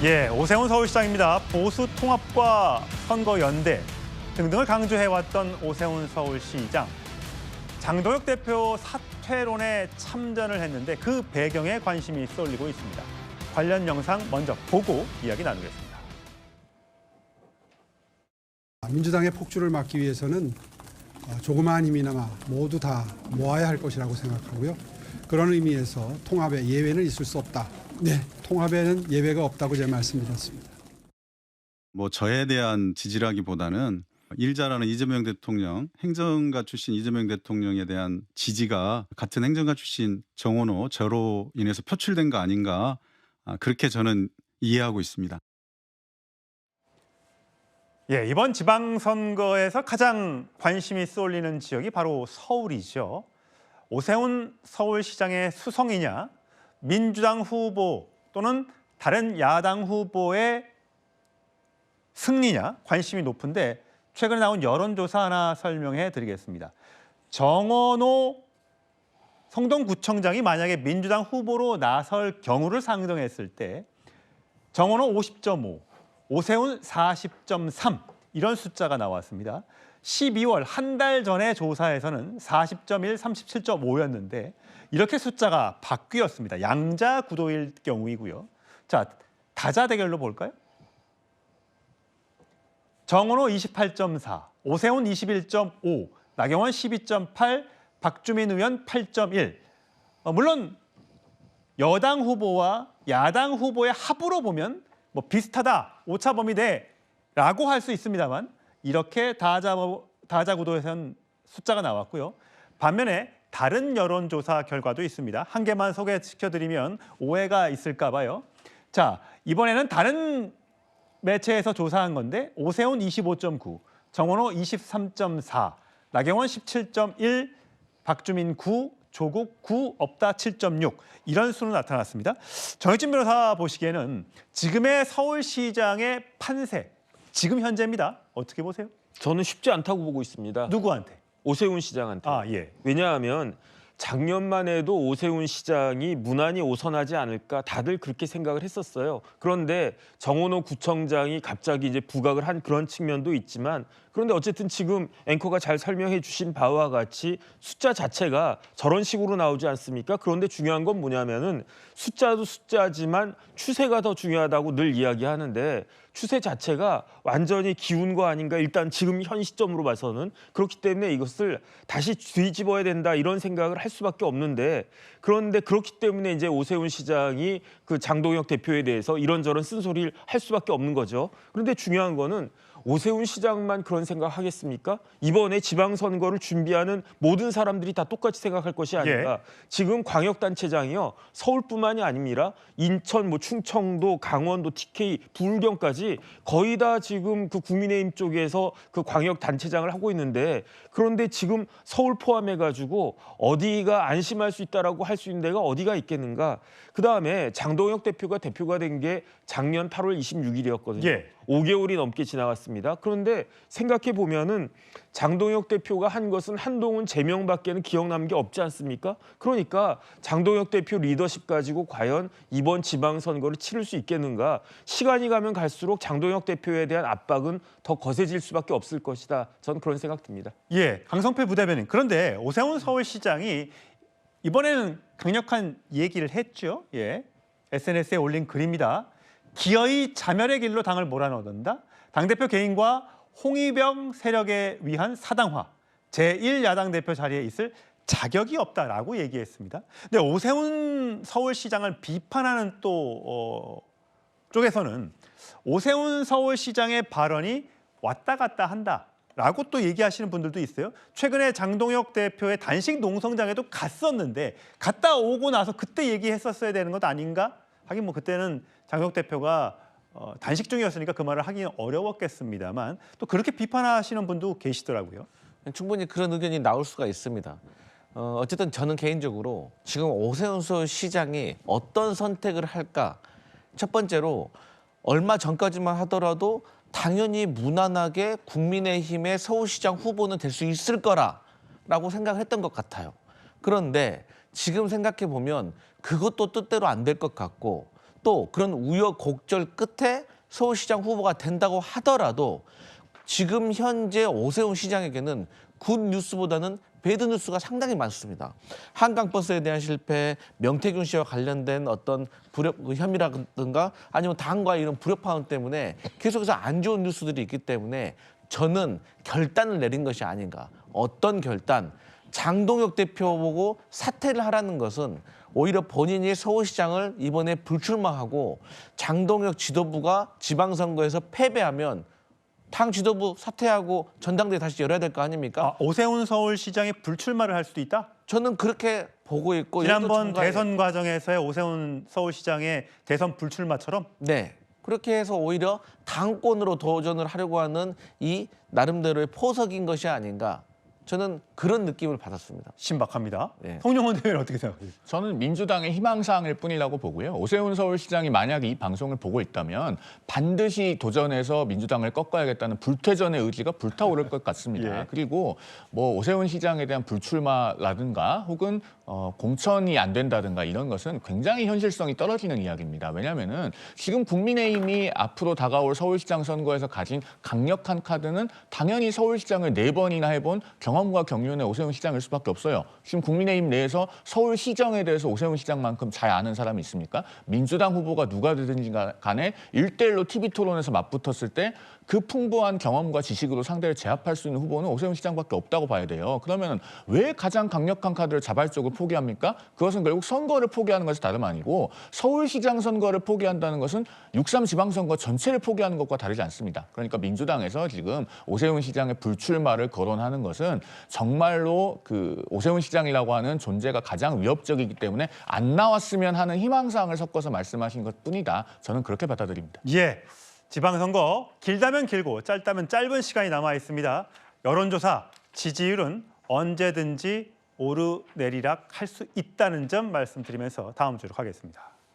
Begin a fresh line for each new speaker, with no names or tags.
예, 오세훈 서울시장입니다. 보수 통합과 선거 연대 등등을 강조해왔던 오세훈 서울시장. 장동혁 대표 사퇴론에 참전을 했는데 그 배경에 관심이 쏠리고 있습니다. 관련 영상 먼저 보고 이야기 나누겠습니다.
민주당의 폭주를 막기 위해서는 조그마한 힘이나마 모두 다 모아야 할 것이라고 생각하고요. 그런 의미에서 통합에 예외는 있을 수 없다. 네, 통합에는 예외가 없다고 제가 말씀드렸습니다.
저에 대한 지지라기보다는 일 잘하는 이재명 대통령, 행정가 출신 이재명 대통령에 대한 지지가 같은 행정가 출신 정원호 저로 인해서 표출된 거 아닌가, 그렇게 저는 이해하고 있습니다.
예, 이번 지방선거에서 가장 관심이 쏠리는 지역이 바로 서울이죠. 오세훈 서울시장의 수성이냐, 민주당 후보 또는 다른 야당 후보의 승리냐 관심이 높은데 최근에 나온 여론조사 하나 설명해 드리겠습니다. 정원호 성동구청장이 만약에 민주당 후보로 나설 경우를 상정했을 때 정원호 50.5, 오세훈 40.3 이런 숫자가 나왔습니다. 12월 한 달 전에 조사에서는 40.1, 37.5였는데 이렇게 숫자가 바뀌었습니다. 양자 구도일 경우이고요. 자, 다자 대결로 볼까요? 정원호 28.4, 오세훈 21.5, 나경원 12.8, 박주민 의원 8.1. 물론 여당 후보와 야당 후보의 합으로 보면 비슷하다, 오차 범위대라고 할 수 있습니다만 이렇게 다자 구도에서는 숫자가 나왔고요. 반면에 다른 여론조사 결과도 있습니다. 한 개만 소개시켜드리면 오해가 있을까 봐요. 자, 이번에는 다른 매체에서 조사한 건데 오세훈 25.9, 정원호 23.4, 나경원 17.1, 박주민 9, 조국 9, 없다 7.6 이런 수로 나타났습니다. 정혁진 변호사 보시기에는 지금의 서울시장의 판세, 지금 현재입니다. 어떻게 보세요?
저는 쉽지 않다고 보고 있습니다.
누구한테?
오세훈 시장한테.
예.
왜냐하면 작년만 해도 오세훈 시장이 무난히 오선하지 않을까 다들 그렇게 생각을 했었어요. 그런데 정원호 구청장이 갑자기 이제 부각을 한 그런 측면도 있지만 그런데 어쨌든 지금 앵커가 잘 설명해 주신 바와 같이 숫자 자체가 저런 식으로 나오지 않습니까? 그런데 중요한 건 뭐냐면은 숫자도 숫자지만 추세가 더 중요하다고 늘 이야기하는데 추세 자체가 완전히 기운 거 아닌가 일단 지금 현 시점으로 봐서는 그렇기 때문에 이것을 다시 뒤집어야 된다 이런 생각을 할 수밖에 없는데 그런데 그렇기 때문에 이제 오세훈 시장이 그 장동혁 대표에 대해서 이런저런 쓴소리를 할 수밖에 없는 거죠. 그런데 중요한 거는 오세훈 시장만 그런 생각하겠습니까? 이번에 지방선거를 준비하는 모든 사람들이 다 똑같이 생각할 것이 아닌가.
예.
지금 광역단체장이요. 서울뿐만이 아닙니다. 인천, 충청도, 강원도, TK, 부울경까지 거의 다 지금 그 국민의힘 쪽에서 그 광역단체장을 하고 있는데 그런데 지금 서울 포함해가지고 어디가 안심할 수 있다라고 할 수 있는 데가 어디가 있겠는가. 그다음에 장동혁 대표가 된 게 작년 8월 26일이었거든요.
예.
5개월이 넘게 지나갔습니다. 그런데 생각해 보면은 장동혁 대표가 한 것은 한동훈 제명밖에는 기억남는 게 없지 않습니까? 그러니까 장동혁 대표 리더십 가지고 과연 이번 지방선거를 치를 수 있겠는가? 시간이 가면 갈수록 장동혁 대표에 대한 압박은 더 거세질 수밖에 없을 것이다. 저는 그런 생각 듭니다.
예, 강성필 부대변인. 그런데 오세훈 서울시장이 이번에는 강력한 얘기를 했죠. 예, SNS에 올린 글입니다. 기어이 자멸의 길로 당을 몰아넣는다. 당대표 개인과 홍위병 세력에 위한 사당화. 제1야당 대표 자리에 있을 자격이 없다라고 얘기했습니다. 근데 오세훈 서울시장을 비판하는 또 쪽에서는 오세훈 서울시장의 발언이 왔다 갔다 한다라고 또 얘기하시는 분들도 있어요. 최근에 장동혁 대표의 단식 농성장에도 갔었는데 갔다 오고 나서 그때 얘기했었어야 되는 것 아닌가? 하긴 그때는 장동혁 대표가 단식 중이었으니까 그 말을 하기는 어려웠겠습니다만 또 그렇게 비판하시는 분도 계시더라고요.
충분히 그런 의견이 나올 수가 있습니다. 어쨌든 저는 개인적으로 지금 오세훈 시장이 어떤 선택을 할까? 첫 번째로 얼마 전까지만 하더라도 당연히 무난하게 국민의힘의 서울시장 후보는 될 수 있을 거라고 생각했던 것 같아요. 그런데 지금 생각해 보면 그것도 뜻대로 안 될 것 같고 또 그런 우여곡절 끝에 서울시장 후보가 된다고 하더라도 지금 현재 오세훈 시장에게는 굿 뉴스보다는 배드 뉴스가 상당히 많습니다. 한강버스에 대한 실패, 명태균 씨와 관련된 어떤 혐의라든가 아니면 당과 이런 불협화음 때문에 계속해서 안 좋은 뉴스들이 있기 때문에 저는 결단을 내린 것이 아닌가. 어떤 결단? 장동혁 대표 보고 사퇴를 하라는 것은 오히려 본인이 서울시장을 이번에 불출마하고 장동혁 지도부가 지방선거에서 패배하면 당 지도부 사퇴하고 전당대회 다시 열어야 될 거 아닙니까?
오세훈 서울시장이 불출마를 할 수도 있다?
저는 그렇게 보고 있고
지난번
정가에-
대선 과정에서의 오세훈 서울시장의 대선 불출마처럼?
네. 그렇게 해서 오히려 당권으로 도전을 하려고 하는 이 나름대로의 포석인 것이 아닌가. 저는 그런 느낌을 받았습니다.
신박합니다.
네.
송영원 대표는 어떻게 생각하세요?
저는 민주당의 희망사항일 뿐이라고 보고요. 오세훈 서울시장이 만약에 이 방송을 보고 있다면 반드시 도전해서 민주당을 꺾어야겠다는 불퇴전의 의지가 불타오를 것 같습니다.
예.
그리고 뭐 오세훈 시장에 대한 불출마라든가 혹은 공천이 안 된다든가 이런 것은 굉장히 현실성이 떨어지는 이야기입니다. 왜냐하면은 지금 국민의힘이 앞으로 다가올 서울시장 선거에서 가진 강력한 카드는 당연히 서울시장을 4번이나 해본 경험과 경륜의 오세훈 시장일 수밖에 없어요. 지금 국민의힘 내에서 서울시정에 대해서 오세훈 시장만큼 잘 아는 사람이 있습니까? 민주당 후보가 누가 되든지 간에 1대1로 TV토론에서 맞붙었을 때 그 풍부한 경험과 지식으로 상대를 제압할 수 있는 후보는 오세훈 시장밖에 없다고 봐야 돼요. 그러면 왜 가장 강력한 카드를 자발적으로 포기합니까? 그것은 결국 선거를 포기하는 것이 다름 아니고 서울시장 선거를 포기한다는 것은 6.3 지방선거 전체를 포기하는 것과 다르지 않습니다. 그러니까 민주당에서 지금 오세훈 시장의 불출마를 거론하는 것은 정말로 그 오세훈 시장이라고 하는 존재가 가장 위협적이기 때문에 안 나왔으면 하는 희망사항을 섞어서 말씀하신 것뿐이다. 저는 그렇게 받아들입니다.
예, 지방선거 길다면 길고 짧다면 짧은 시간이 남아 있습니다. 여론조사 지지율은 언제든지 오르내리락 할 수 있다는 점 말씀드리면서 다음 주로 가겠습니다.